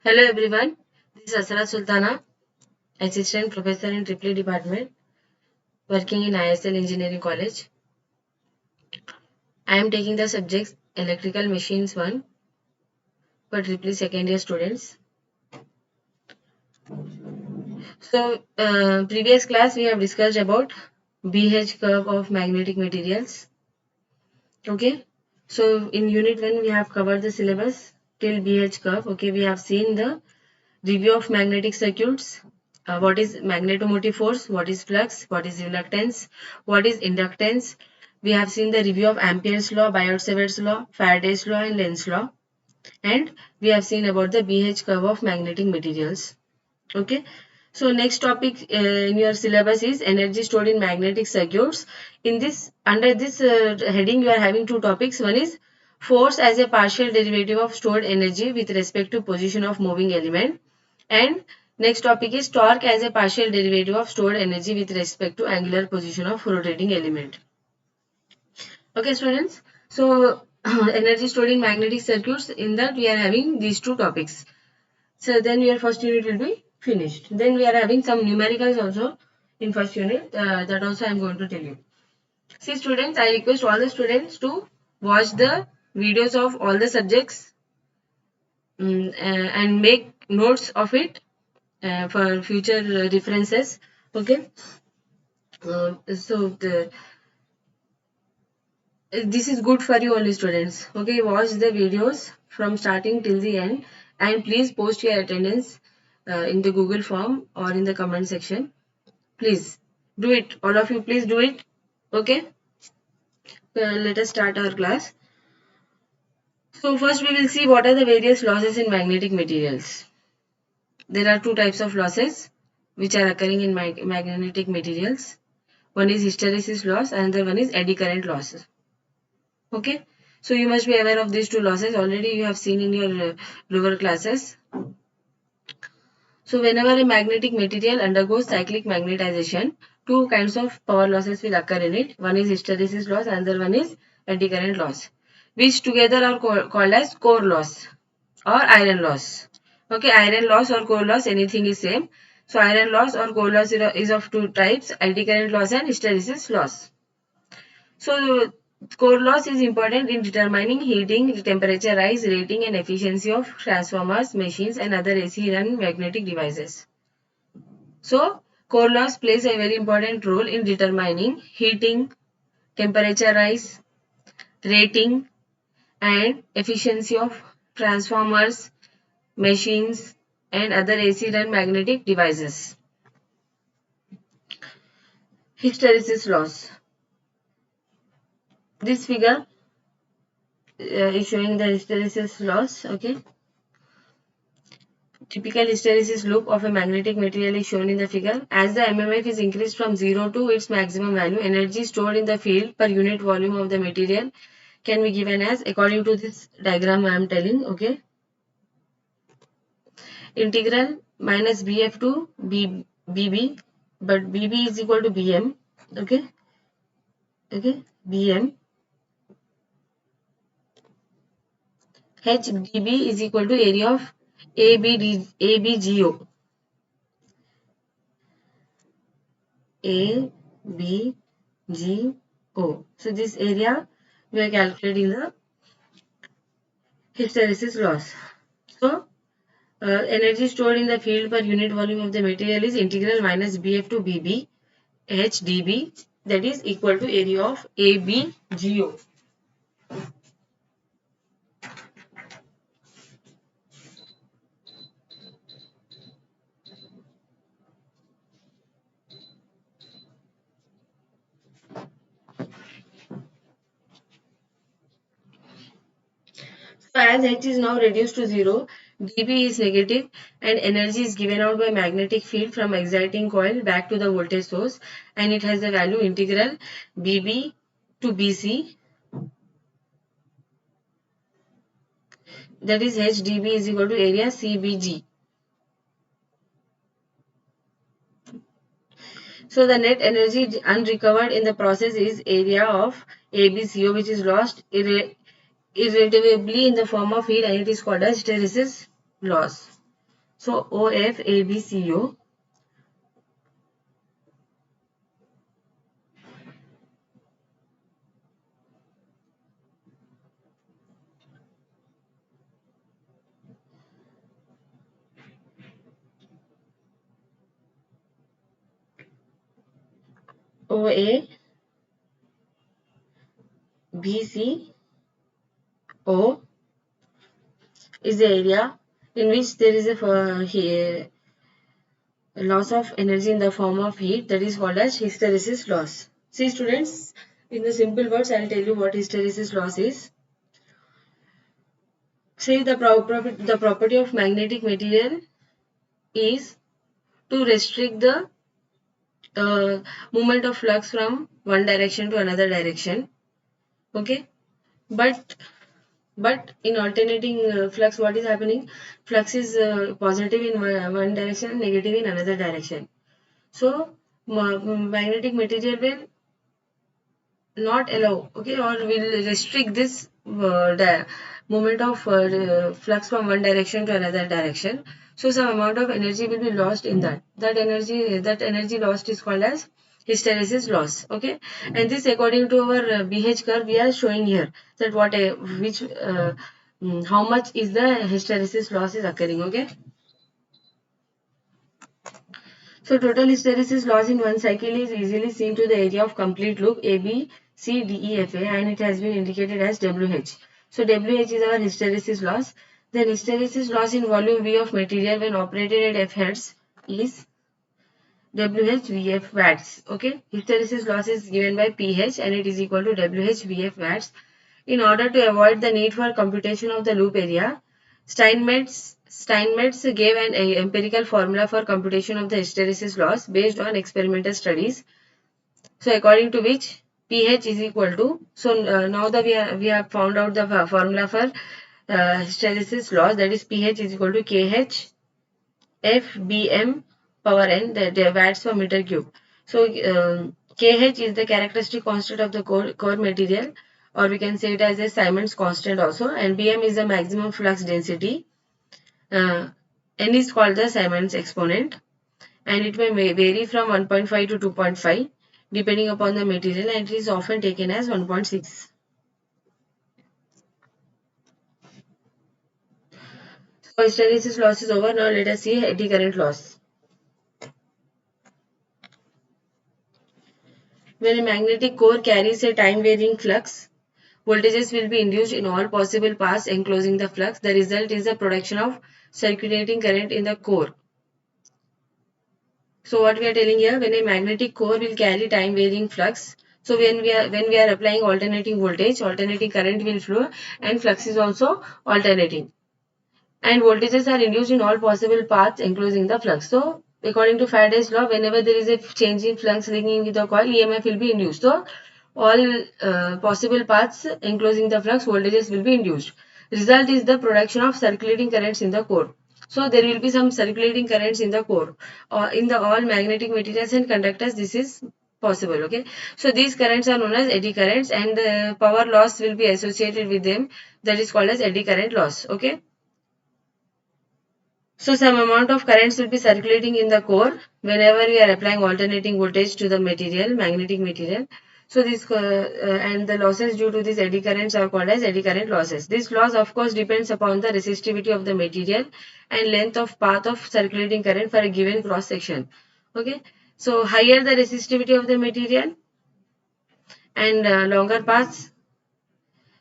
Hello everyone, this is Asra Sultana, Assistant Professor in Triple Department, working in ISL Engineering College. I am taking the subjects Electrical Machines 1 for Triple second year students. So, previous class we have discussed about BH curve of magnetic materials. Okay, so in unit 1 we have covered the syllabus till BH curve. Okay, we have seen the review of magnetic circuits. What is magnetomotive force? What is flux? What is reluctance? What is inductance? We have seen the review of Ampere's law, Biot-Savart's law, Faraday's law, and Lenz's law. And we have seen about the BH curve of magnetic materials. Okay. So next topic in your syllabus is energy stored in magnetic circuits. In this, under this heading, you are having two topics. One is force as a partial derivative of stored energy with respect to position of moving element. And next topic is torque as a partial derivative of stored energy with respect to angular position of rotating element. Okay, students. So energy stored in magnetic circuits. In that, we are having these two topics. So then your first unit will be finished. Then we are having some numericals also in first unit. That also I am going to tell you. See students, I request all the students to watch the videos of all the subjects and make notes of it for future references. Okay. This is good for you only students. Okay, watch the videos from starting till the end and please post your attendance in the Google form or in the comment section. Please do it. All of you, please do it. Okay. Let us start our class. So first we will see what are the various losses in magnetic materials. There are two types of losses which are occurring in magnetic materials. One is hysteresis loss and the one is eddy current loss. Okay. So you must be aware of these two losses. Already you have seen in your lower classes. So whenever a magnetic material undergoes cyclic magnetization, two kinds of power losses will occur in it. One is hysteresis loss and the other one is eddy current loss, which together are called as core loss or iron loss. Okay, iron loss or core loss, anything is same. So iron loss or core loss is of two types, eddy current loss and hysteresis loss. So core loss is important in determining heating, temperature rise, rating and efficiency of transformers, machines and other AC run magnetic devices. So core loss plays a very important role in determining heating, temperature rise, rating and efficiency of transformers, machines and other AC run magnetic devices. Hysteresis loss. This figure is showing the hysteresis loss. Okay. Typical hysteresis loop of a magnetic material is shown in the figure. As the MMF is increased from 0 to its maximum value, energy stored in the field per unit volume of the material can be given as according to this diagram I am telling. Okay. Integral minus BF to BB, but BB is equal to BM. Okay. Okay. BM. HDB is equal to area of ABGO. ABGO. So this area we are calculating the hysteresis loss. So energy stored in the field per unit volume of the material is integral minus BF to BB HDB, that is equal to area of ABGO. So as H is now reduced to 0, dB is negative and energy is given out by magnetic field from exciting coil back to the voltage source, and it has the value integral BB to BC, that is HDB is equal to area CBG. So the net energy unrecovered in the process is area of ABCO, which is lost irretrievably in the form of heat, and it is called as hysteresis loss. So OFABCO. OABCO is the area in which there is a loss of energy in the form of heat, that is called as hysteresis loss. See students, in the simple words, I will tell you what hysteresis loss is. Say the property of magnetic material is to restrict the movement of flux from one direction to another direction. Okay, but in alternating flux, what is happening? Flux is positive in one direction, negative in another direction. So magnetic material will not allow, okay, or will restrict this movement of flux from one direction to another direction. So some amount of energy will be lost in that. That energy lost is called as hysteresis loss. Okay, and this according to our BH curve we are showing here, that how much is the hysteresis loss is occurring. Okay. So total hysteresis loss in one cycle is easily seen to the area of complete loop A, B, C, D, E, F, A, and it has been indicated as WH. So WH is our hysteresis loss. Then hysteresis loss in volume V of material when operated at F hertz is WH watts. Okay, hysteresis loss is given by pH and it is equal to WH watts. In order to avoid the need for computation of the loop area, Steinmetz gave an empirical formula for computation of the hysteresis loss based on experimental studies. So according to which pH is equal to, now that we have found out the formula for hysteresis loss, that is pH is equal to KH FBM power n, the watts per meter cube. So KH is the characteristic constant of the core material, or we can say it as a Siemens constant also, and Bm is the maximum flux density. N is called the Siemens exponent, and it may vary from 1.5 to 2.5 depending upon the material, and it is often taken as 1.6. So hysteresis loss is over. Now let us see eddy current loss. When a magnetic core carries a time varying flux, voltages will be induced in all possible paths enclosing the flux. The result is the production of circulating current in the core. So what we are telling here, when a magnetic core will carry time varying flux, so when we are applying alternating voltage, alternating current will flow, and flux is also alternating. And voltages are induced in all possible paths enclosing the flux. So according to Faraday's law, whenever there is a change in flux linking with the coil, EMF will be induced. So all possible paths enclosing the flux, voltages will be induced. Result is the production of circulating currents in the core. So there will be some circulating currents in the core. In the all magnetic materials and conductors, this is possible. Okay. So these currents are known as eddy currents, and the power loss will be associated with them. That is called as eddy current loss. Okay. So some amount of currents will be circulating in the core whenever we are applying alternating voltage to the material, magnetic material. So this and the losses due to these eddy currents are called as eddy current losses. This loss of course depends upon the resistivity of the material and length of path of circulating current for a given cross section. Okay. So higher the resistivity of the material and longer paths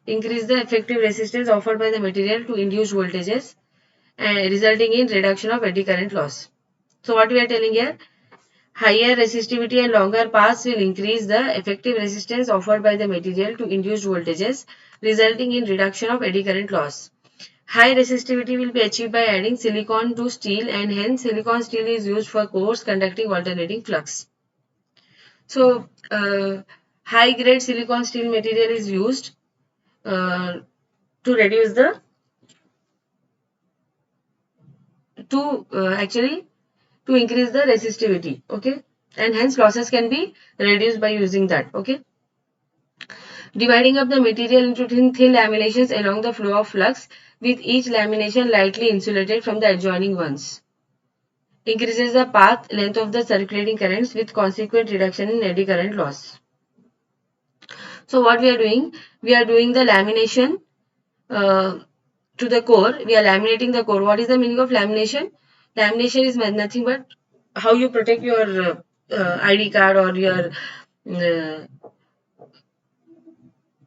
increase the effective resistance offered by the material to induce voltages, resulting in reduction of eddy current loss. So what we are telling here, higher resistivity and longer paths will increase the effective resistance offered by the material to induced voltages, resulting in reduction of eddy current loss. High resistivity will be achieved by adding silicon to steel, and hence silicon steel is used for cores conducting alternating flux. So high grade silicon steel material is used to reduce the actually to increase the resistivity. Okay, and hence losses can be reduced by using that. Okay, dividing up the material into thin laminations along the flow of flux, with each lamination lightly insulated from the adjoining ones. increases the path length of the circulating currents with consequent reduction in eddy current loss. So what we are doing? We are doing the lamination to the core. We are laminating the core. What is the meaning of lamination? Lamination is nothing but how you protect your ID card or your uh,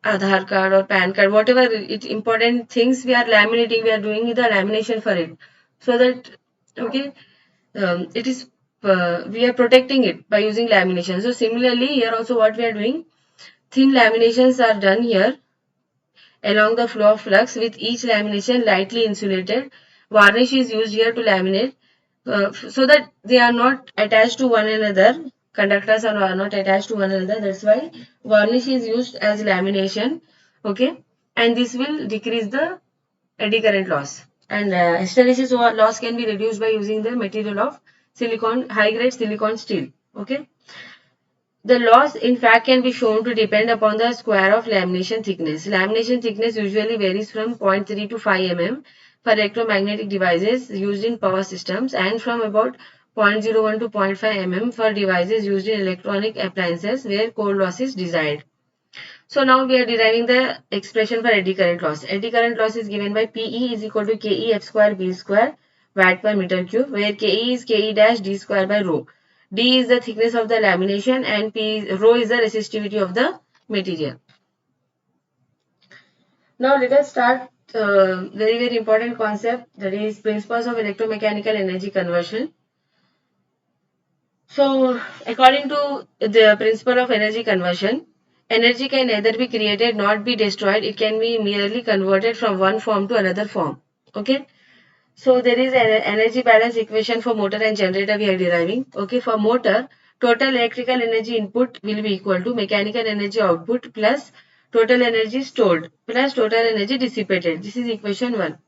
Aadhaar card or PAN card, whatever important things we are laminating, we are doing the lamination for it. So that, okay, it is, we are protecting it by using lamination. So similarly, here also what we are doing, thin laminations are done here along the flow of flux with each lamination lightly insulated. Varnish is used here to laminate so that they are not attached to one another. Conductors are not attached to one another. That's why varnish is used as lamination. Okay, and this will decrease the eddy current loss. And hysteresis loss can be reduced by using the material of silicon, high grade silicon steel. Okay. The loss in fact can be shown to depend upon the square of lamination thickness. Lamination thickness usually varies from zero point 0.3 to 5 mm for electromagnetic devices used in power systems and from about 0.01 to zero point 0.5 mm for devices used in electronic appliances where core loss is desired. So now we are deriving the expression for eddy current loss. Eddy current loss is given by PE is equal to KE F square B square watt per meter cube, where KE is KE dash D square by rho. D is the thickness of the lamination and rho is the resistivity of the material. Now let us start very important concept, that is principles of electromechanical energy conversion. So according to the principle of energy conversion, energy can neither be created nor be destroyed. It can be merely converted from one form to another form. Okay. So there is an energy balance equation for motor and generator we are deriving. Okay. For motor, total electrical energy input will be equal to mechanical energy output plus total energy stored plus total energy dissipated. This is equation 1.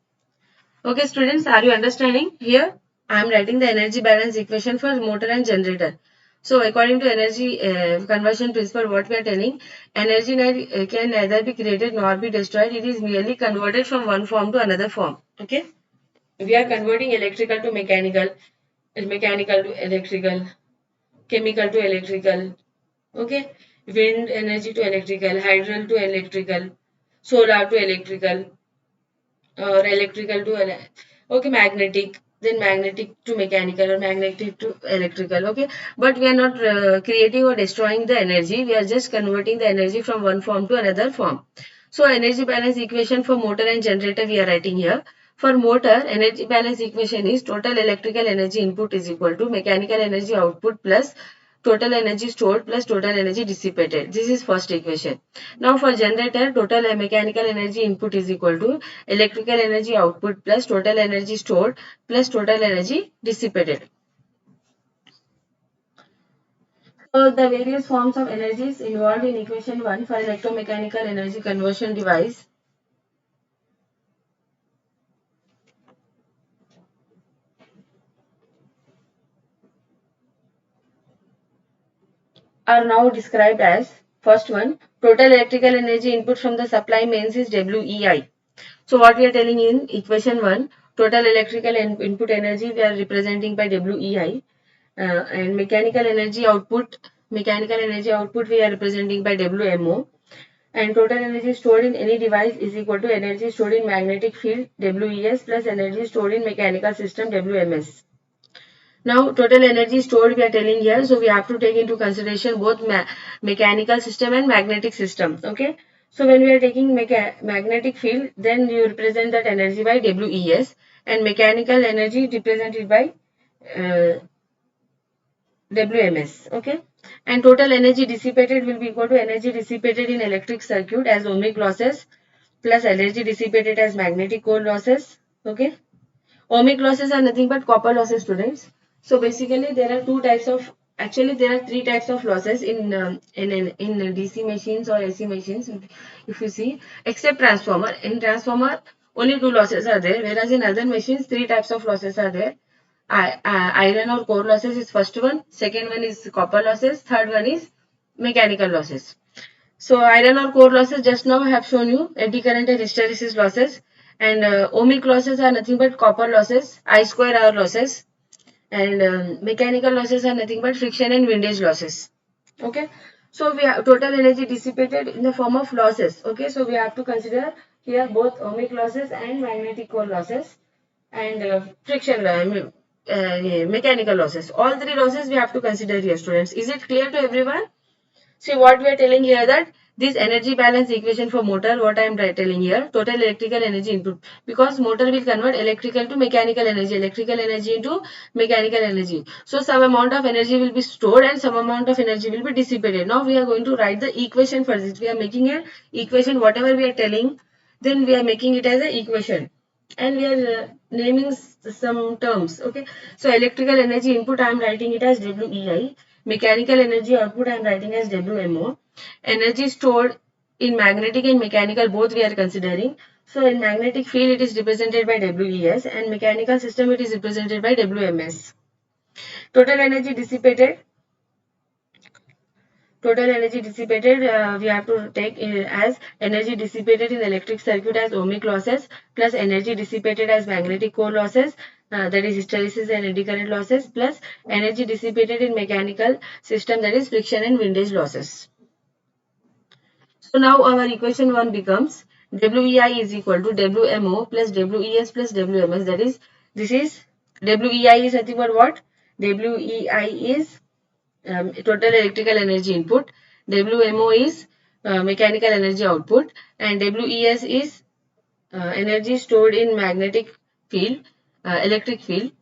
Okay, students, are you understanding? Here, I am writing the energy balance equation for motor and generator. So, according to energy conversion principle, what we are telling, energy can neither be created nor be destroyed. It is merely converted from one form to another form. Okay, we are converting electrical to mechanical, mechanical to electrical, chemical to electrical. Okay, wind energy to electrical, hydro to electrical, solar to electrical, or electrical to okay, magnetic, then magnetic to mechanical or magnetic to electrical. Okay, but we are not creating or destroying the energy, we are just converting the energy from one form to another form. So energy balance equation for motor and generator we are writing here. For motor, energy balance equation is total electrical energy input is equal to mechanical energy output plus total energy stored plus total energy dissipated. This is first equation. Now for generator, total mechanical energy input is equal to electrical energy output plus total energy stored plus total energy dissipated. So the various forms of energies involved in equation 1 for electromechanical energy conversion device are now described as: first one, total electrical energy input from the supply mains is WEI. So what we are telling in equation 1, total electrical input energy we are representing by WEI, and mechanical energy output we are representing by WMO, and total energy stored in any device is equal to energy stored in magnetic field WES plus energy stored in mechanical system WMS. Now total energy stored we are telling here, so we have to take into consideration both mechanical system and magnetic system. Okay, so when we are taking magnetic field, then you represent that energy by WES, and mechanical energy represented by uh, WMS. Okay, and total energy dissipated will be equal to energy dissipated in electric circuit as ohmic losses plus energy dissipated as magnetic core losses. Okay, ohmic losses are nothing but copper losses, students. So basically, there are two types of, actually there are three types of losses in DC machines or AC machines. If you see, except transformer, in transformer only two losses are there, whereas in other machines three types of losses are there. Iron or core losses is first one, second one is copper losses, third one is mechanical losses. So iron or core losses just now I have shown you, eddy current and hysteresis losses, and ohmic losses are nothing but copper losses, I square R losses. and mechanical losses are nothing but friction and windage losses. Okay, so we have total energy dissipated in the form of losses. Okay, so we have to consider here both ohmic losses and magnetic core losses and friction mechanical losses. All three losses we have to consider here, students. Is it clear to everyone? See what we are telling here, that this energy balance equation for motor, what I am telling here, total electrical energy input, because motor will convert electrical to mechanical energy into mechanical energy. So some amount of energy will be stored and some amount of energy will be dissipated. Now we are going to write the equation for this. We are making a equation, whatever we are telling, then we are making it as an equation and we are naming some terms. Okay, so electrical energy input I am writing it as WEI, mechanical energy output I am writing as WMO, energy stored in magnetic and mechanical both we are considering. So in magnetic field it is represented by WES and mechanical system it is represented by WMS. Total energy dissipated, we have to take as energy dissipated in electric circuit as ohmic losses plus energy dissipated as magnetic core losses, that is hysteresis and eddy current losses, plus energy dissipated in mechanical system, that is friction and windage losses. So now our equation 1 becomes WEI is equal to WMO plus WES plus WMS, that is, this is WEI is nothing but what? WEI is total electrical energy input, WMO is mechanical energy output, and WES is energy stored in magnetic field, electric field,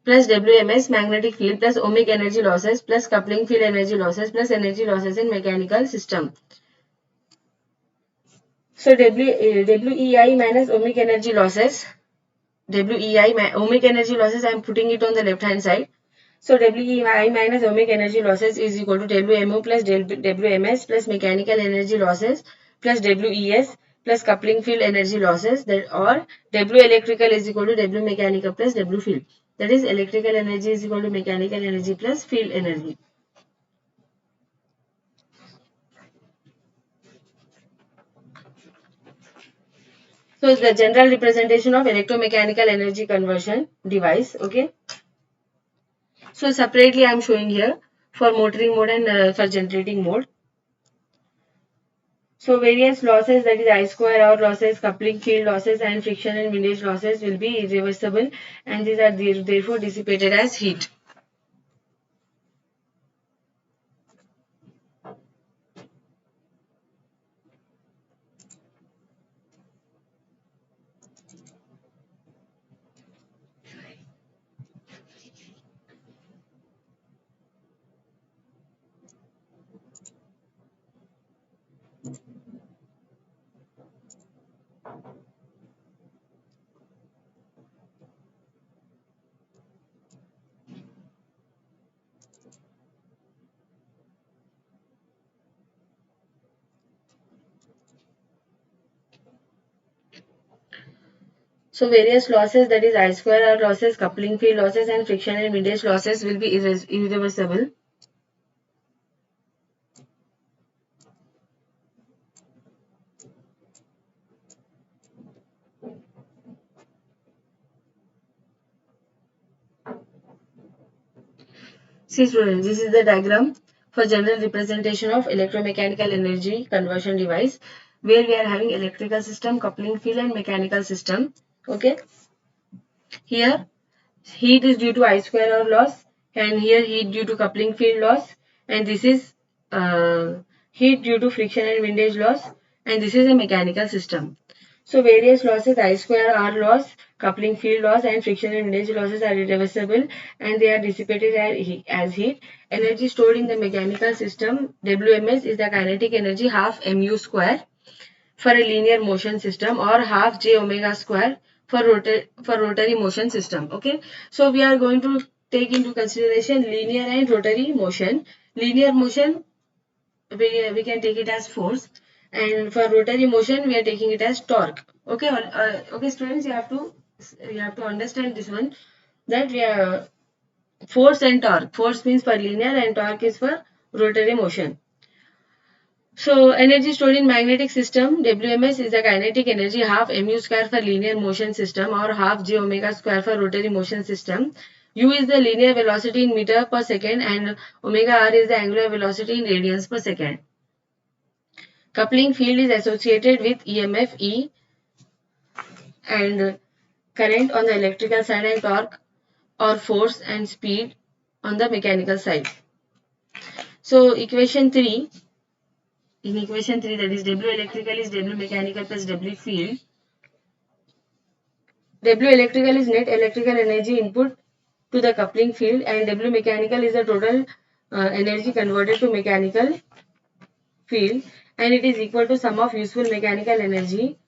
plus WMS magnetic field plus ohmic energy losses plus coupling field energy losses plus energy losses in mechanical system. So WEI minus ohmic energy losses, ohmic energy losses I am putting it on the left hand side. So WEI minus ohmic energy losses is equal to WMO plus WMS plus mechanical energy losses plus WES plus coupling field energy losses, that, or W electrical is equal to W mechanical plus W field. That is, electrical energy is equal to mechanical energy plus field energy. So it's the general representation of electromechanical energy conversion device. Okay. So separately I am showing here for motoring mode and for generating mode. So various losses, that is I square R losses, coupling field losses and friction and windage losses will be irreversible and these are therefore dissipated as heat. So various losses, that is I square R losses, coupling field losses and friction and windage losses will be irreversible. See students, this is the diagram for general representation of electromechanical energy conversion device, where we are having electrical system, coupling field and mechanical system. Okay. Here heat is due to I square R loss and here heat due to coupling field loss, and this is heat due to friction and windage loss, and this is a mechanical system. So various losses, I square R loss, coupling field loss and friction and windage losses are irreversible and they are dissipated as heat. Energy stored in the mechanical system, WMS, is the kinetic energy half mu square for a linear motion system or half j omega square for rotary motion system. Okay, so we are going to take into consideration linear and rotary motion. Linear motion, we can take it as force, and for rotary motion we are taking it as torque. Okay, okay students, you have to understand this one, that we are force and torque. Force means for linear and torque is for rotary motion. So energy stored in magnetic system, WMS is the kinetic energy half mu square for linear motion system or half j omega square for rotary motion system. U is the linear velocity in meter per second and omega r is the angular velocity in radians per second. Coupling field is associated with EMF E and current on the electrical side and torque or force and speed on the mechanical side. So equation 3, in equation 3, that is W electrical is W mechanical plus W field. W electrical is net electrical energy input to the coupling field and W mechanical is the total energy converted to mechanical field, and it is equal to sum of useful mechanical energy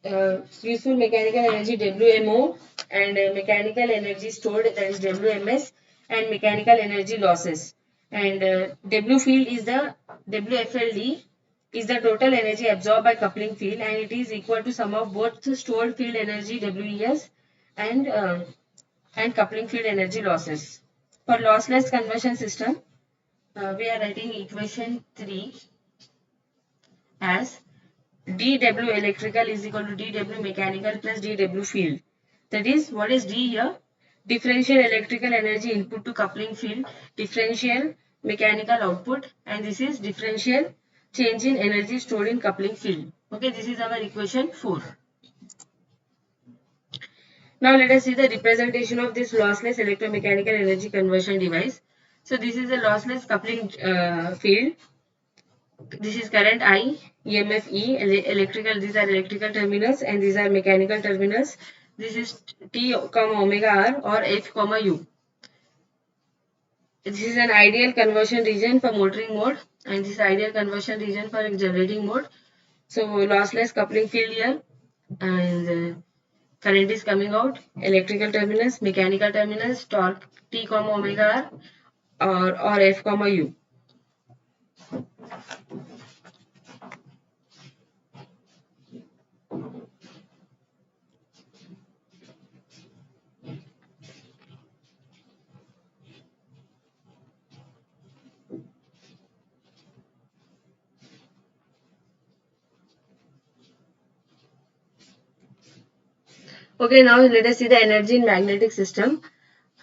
uh, useful mechanical energy WMO and mechanical energy stored, that is WMS, and mechanical energy losses. And W field is the WFLD is the total energy absorbed by coupling field, and it is equal to sum of both stored field energy WES and coupling field energy losses. For lossless conversion system, we are writing equation 3 as dW electrical is equal to dW mechanical plus dW field. That is, what is D here? Differential electrical energy input to coupling field, differential mechanical output, and this is differential change in energy stored in coupling field. Okay, this is our equation 4. Now let us see the representation of this lossless electromechanical energy conversion device. So this is a lossless coupling field. This is current I, EMF E, electrical, these are electrical terminals and these are mechanical terminals. This is T, omega R or F, U. This is an ideal conversion region for motoring mode and this is ideal conversion region for generating mode. So lossless coupling field here, and current is coming out, electrical terminals, mechanical terminals, torque T, omega R or F, U. Okay, now let us see the energy in magnetic system.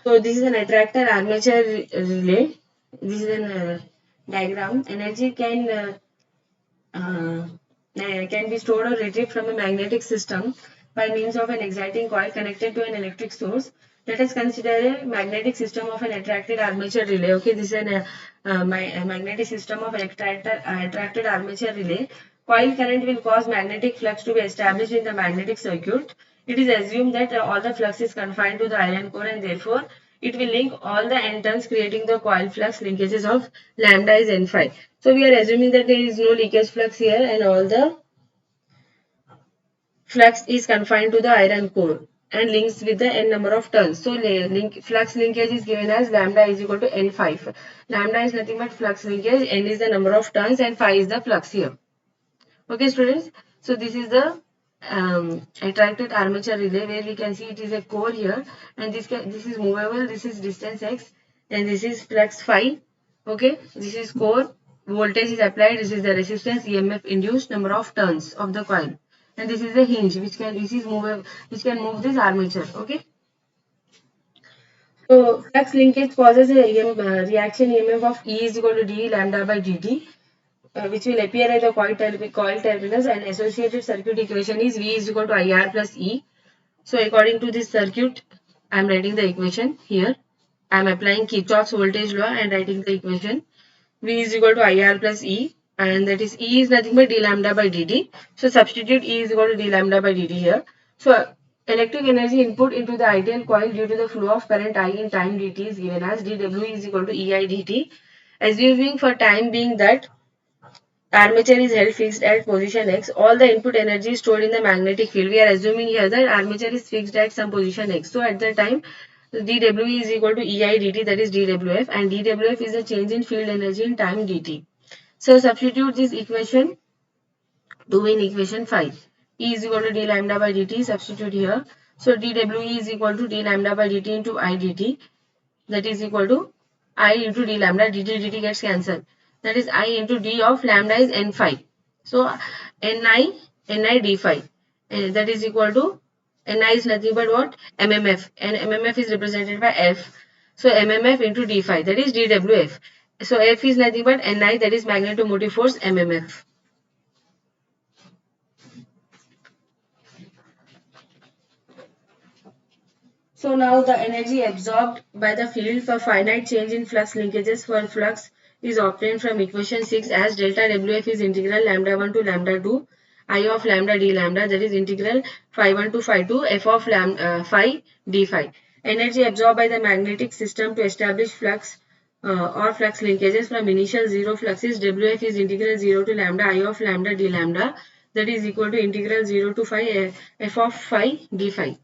So this is an attractor armature relay. This is a diagram. Energy uh, can be stored or retrieved from a magnetic system by means of an exciting coil connected to an electric source. Let us consider a magnetic system of an attracted armature relay. Okay, this is a magnetic system of an attracted armature relay. Coil current will cause magnetic flux to be established in the magnetic circuit. It is assumed that all the flux is confined to the iron core and therefore it will link all the n turns creating the coil flux linkages of lambda is n phi. So we are assuming that there is no leakage flux here and all the flux is confined to the iron core and links with the n number of turns. So flux linkage is given as lambda is equal to n phi. Lambda is nothing but flux linkage, n is the number of turns and phi is the flux here. Okay students, so this is the attracted armature relay where we can see it is a core here and this is movable, this is distance x and this is flux phi. Okay, this is core, voltage is applied, this is the resistance, EMF induced, number of turns of the coil, and this is the hinge which can move this armature. Okay, so flux linkage causes a reaction EMF of E is equal to d lambda by dt, which will appear at the coil terminals, and associated circuit equation is V is equal to IR plus E. So according to this circuit, I am writing the equation here. I am applying Kirchhoff's voltage law and writing the equation. V is equal to IR plus E, and that is E is nothing but d lambda by dt. So substitute E is equal to d lambda by dt here. So electric energy input into the ideal coil due to the flow of current I in time dt is given as dW is equal to EI dt. Assuming for time being that armature is held fixed at position x, all the input energy is stored in the magnetic field. We are assuming here that armature is fixed at some position x. So at the time, dW is equal to EI dt, that is dWf, and dWf is the change in field energy in time dt. So substitute this equation do in equation 5. E is equal to d lambda by dt, substitute here. So dWe is equal to d lambda by dt into I dt, that is equal to I into d lambda, dt gets cancelled. That is I into d of lambda is n phi. So ni d phi, and that is equal to ni is nothing but what? MMF, and MMF is represented by F. So MMF into d phi, that is dWf. So F is nothing but ni, that is magnetomotive force MMF. So now the energy absorbed by the field for finite change in flux linkages for flux is obtained from equation 6 as delta Wf is integral lambda 1 to lambda 2 I of lambda d lambda, that is integral phi 1 to phi 2 f of lambda phi d phi. Energy absorbed by the magnetic system to establish flux or flux linkages from initial zero flux is Wf is integral 0 to lambda I of lambda d lambda, that is equal to integral 0 to phi f of phi d phi.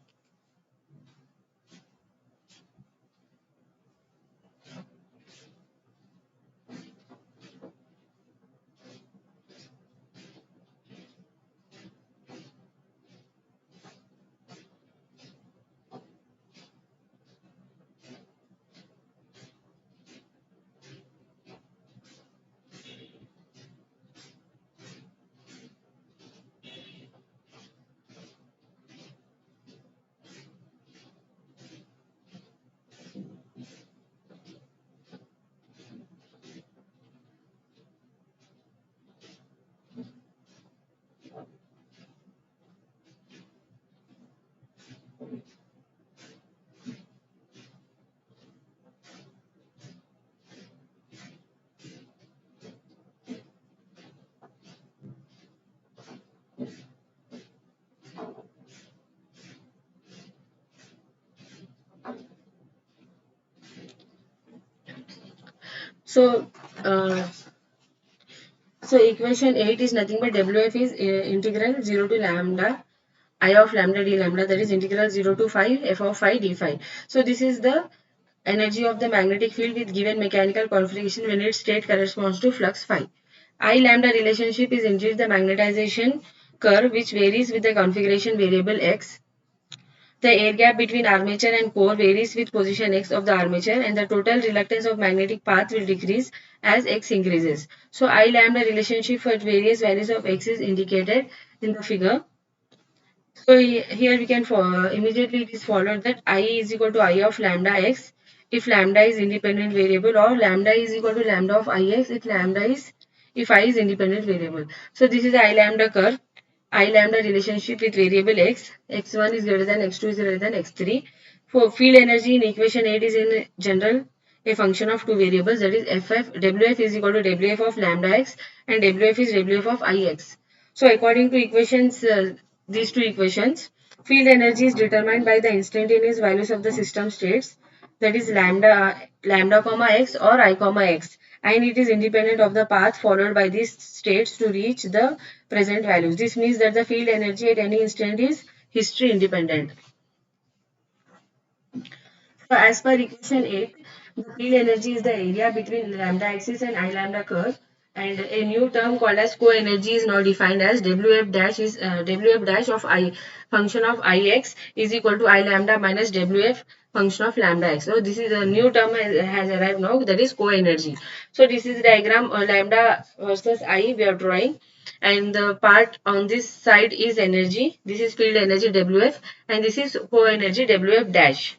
So, so equation 8 is nothing but Wf is integral 0 to lambda I of lambda d lambda, that is integral 0 to phi f of phi d phi. So this is the energy of the magnetic field with given mechanical configuration when its state corresponds to flux phi. I lambda relationship is indeed the magnetization curve which varies with the configuration variable x. The air gap between armature and core varies with position x of the armature, and the total reluctance of magnetic path will decrease as x increases. So I lambda relationship for various values of x is indicated in the figure. So here we can immediately it is followed that I is equal to I of lambda x if lambda is independent variable, or lambda is equal to lambda of ix if I is independent variable. So this is I lambda curve. I lambda relationship with variable x. X1 is greater than x2 is greater than x3. For field energy in equation 8 is in general a function of two variables, that is Wf is equal to Wf of lambda x and Wf is Wf of Ix. So according to equations, these two equations, field energy is determined by the instantaneous values of the system states, that is lambda comma x or I comma x, and it is independent of the path followed by these states to reach the present values. This means that the field energy at any instant is history independent. So as per equation 8, the field energy is the area between lambda axis and I lambda curve, and a new term called as co-energy is now defined as Wf dash is Wf dash of I function of Ix is equal to I lambda minus Wf function of lambda x. So this is a new term has arrived now, that is co-energy. So this is diagram lambda versus I we are drawing, and the part on this side is energy. This is field energy Wf, and this is co-energy Wf dash.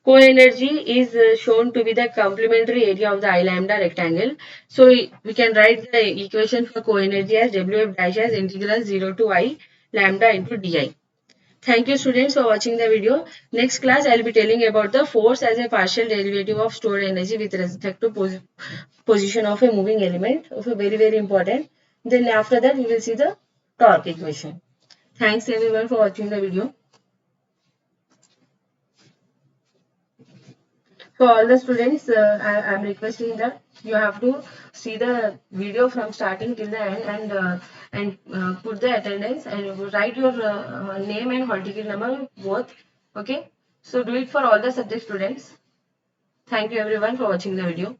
Co-energy is shown to be the complementary area of the I lambda rectangle. So we can write the equation for co-energy as Wf dash as integral 0 to I lambda into di. Thank you students for watching the video. Next class I will be telling about the force as a partial derivative of stored energy with respect to position of a moving element. Okay, very important. Then after that we will see the torque equation. Thanks everyone for watching the video. So all the students, I am requesting that you have to see the video from starting till the end, and put the attendance and write your name and hall ticket number both. Okay. So do it for all the subject students. Thank you everyone for watching the video.